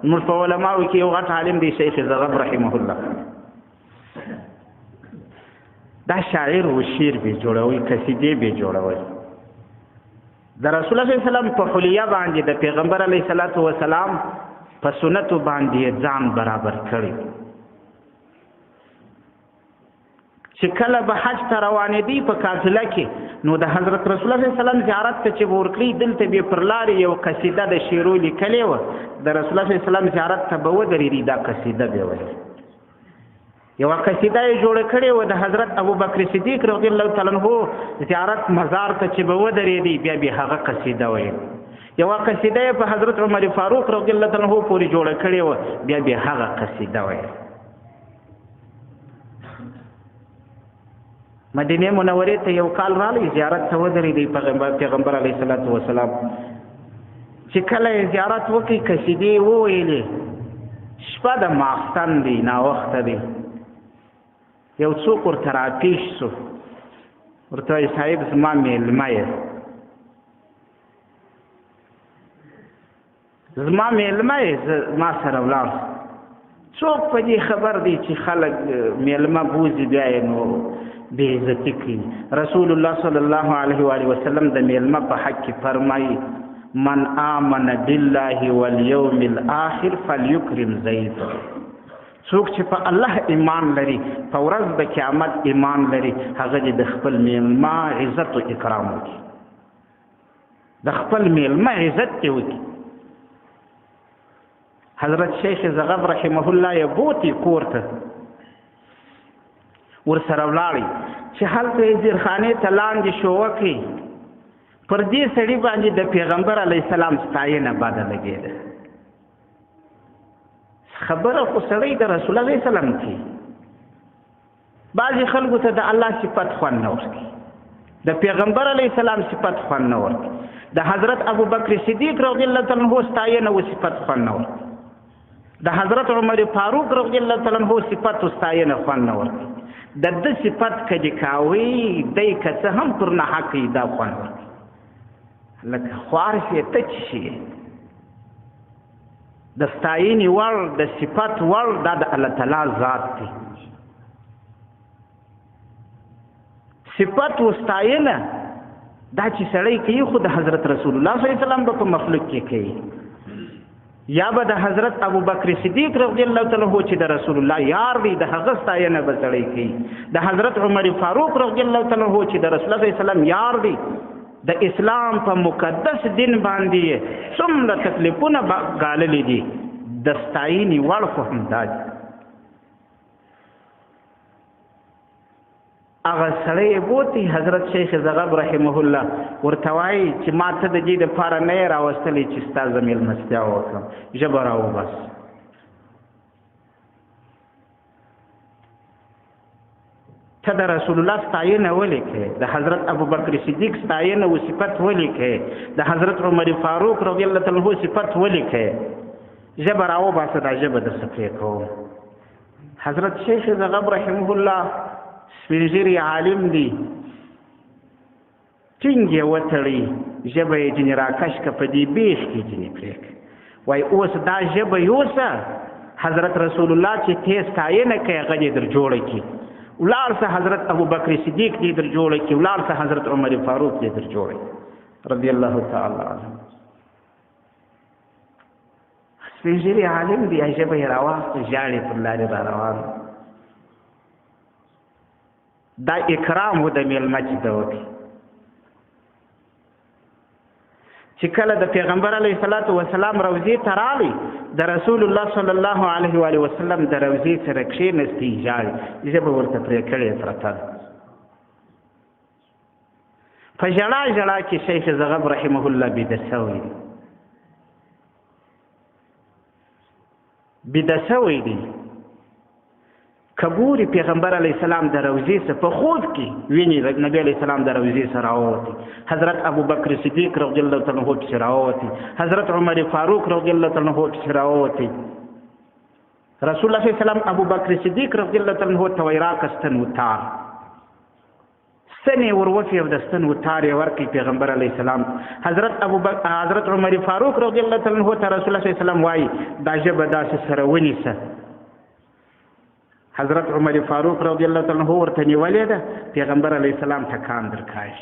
موږ په علماو کې یو غټ عالم دی شیخ زغب رحمه الله دا شاعر و شعر به جوړوي قصیدې به جوړوي د رسول الله صلی الله علیه وسلم په حلیه باندې د پیغمبر علیه الصلاۃ والسلام په سنت باندې ځان برابر کړی چې کله به حج ته روانې دي په قافله کې نو د حضرت رسول الله صلی الله علیه وسلم زیارت ته چې ورکړي دلته به پر لارې یو قصیده د شعرو لیکلې وه د رسول الله صلی الله علیه وسلم زیارت ته به ودرېږي دا قصیده به وایي یوه قصیده یې جوړه کړې وه د حضرت ابوبکر صدیق رضی الله تعالی عنه زیارت مزار ته چې به ودرېدي بیا به هغه قصیده ویل یوه قصیده یې په حضرت عمر فاروق رضی الله تعالی عنه پورې جوړه کړې وه بیا به هغه قصیده ویل مدینه منورې ته یو کال رالی زیارت ته ودرېدی پیغمبر علیه الصلاۃ والسلام چې کله یې زیارت وکړي قصیدې وویلې شپه د ماخستن دی ناوخته دی یو څوک ورته راپېښ سو ورته وایي صاحب زما میلمه یې زما میلمه یې ما سره ولاړ څوک په دې خبر دی چې خلک میلمه بوځي بیا یې نو بې عزتي کوي رسول الله صلی الله علیه و وسلم د میلمه په حق کې فرمایي من آمن بالله والیوم الاخر فلیکرم ضیفه څوک چې په الله ایمان لري په ورځ د قیامت ایمان لري هغه دې د خپل میلمه عزت او اکرام وکړي د خپل میلمه عزت دې وکړي حضرت شیخ زغب رحمه الله یې بوتي کور ته ورسره ولاړی چې هلته یې زیرخانې ته لاندې شوه کړي پر دې سړي باندې د پیغمبر علیه السلام ستاینه بده لګېده خبره خو سړی د رسول الله علیه السلام کې بعضې خلکو ته د الله صفت خوند نه ورکړي د پیغمبر علیه السلام صفت خوند نه ورکړي د حضرت ابوبکر صدیق رضی الله تعالی عنه ستاینه و صفت خوند نه ورکړي د حضرت عمر فاروق رضی الله تعالی عنه صفت و ستاینه خوند نه ورکړي د ده صفت که دې کاوي دی که څه هم پر ناحقه یې دا خوند ورکړي لکه خوار شي ته چې شي د ستاینې وړ د صفت وړ دا د الله تعالی ذات دی صفت و ستاینه دا چې سړی کوي خو د حضرت رسول الله صلی الله علیه وسلم به په مخلوق کې کوي یا به د حضرت ابوبکر صدیق رضی الله تعالی عنہ چې د رسول الله یار دی د هغه ستاینه به سړی کوي د حضرت عمر فاروق رضی الله تعالی عنہ چې د رسول الله صلی الله علیه وسلم یار دی د اسلام په مقدس دین باندې څومره تکلیفونه ګاللي دي د ستاینې وړ خو همدا دي هغه سړی یې بوتي حضرت شیخ زغب رحمه الله ورته وایي چې ما ته د دې دپاره نه یې راوستلی چې ستا زه مېلمستیا وکړم ژبه راوبس ته د رسول الله ستاینه ولیکې د حضرت ابوبکر صدیق ستاینه و صفت ولیکې د حضرت عمر فاروق رضی الله تعالی عنه صفت ولیکې ژبه راوباسه دا ژبه در څه پرې کوم حضرت شیخ زغب رحمه الله سپین ږیری عالم دی ټینګ یې وتړي ژبه یې ځینې راکش که په دې بیخ کې ځینې پرېږدي وایي اوس دا ژبه یوسه حضرت رسول الله چې ته ستاینه کوي هغه دې در جوړه کړي ولاړ سه حضرت ابوبکر صدیق دې در جوړه کړي ولاړ سه حضرت عمر فاروق دې در جوړه کړي رضی الله تعالی عنه سپین ږیری عالم دی ژبه یې راواخته ژاړې پر لارې را روان دا اکرام و د میلمه چې ده وکړي چې کله د پیغمبر علیه الصلاۃ والسلام روضې ته راغی د رسول الله صلی الله علیه و وسلم د روضې سره کښېنستی ژاړي ژبه ورته پرې کړې پرته ده په ژړا ژړا کې شیخ زغب رحمه الله بیده شوی دی بیده شوی دی کبوري پیغمبر علیه السلام د روضې څخه په خوب کې ویني نبی علیه السلام د روضې څخه راووتي حضرت ابوبکر صدیق رضی الله تعالی عنه پسې راووتي حضرت عمر فاروق رضی الله تعالی عنه پسې راووتي رسول الله صلی الله علیه وسلم ابوبکر صدیق رضی الله تعالی عنه ته وایي راکستن وتار څه ستنې ور وکړي او د ستنو تار یې ورکړي پیغمبر علیه السلام. حضرت عمر فاروق رضی الله تعالی عنه ته رسول الله صلی الله علیه وسلم وایي دا ژبه داسې سره ونیسه. حضرت عمر فاروق رضی الله تعالی عنه ورته نیولې ده، پیغمبر علیه السلام ټکان درکړی.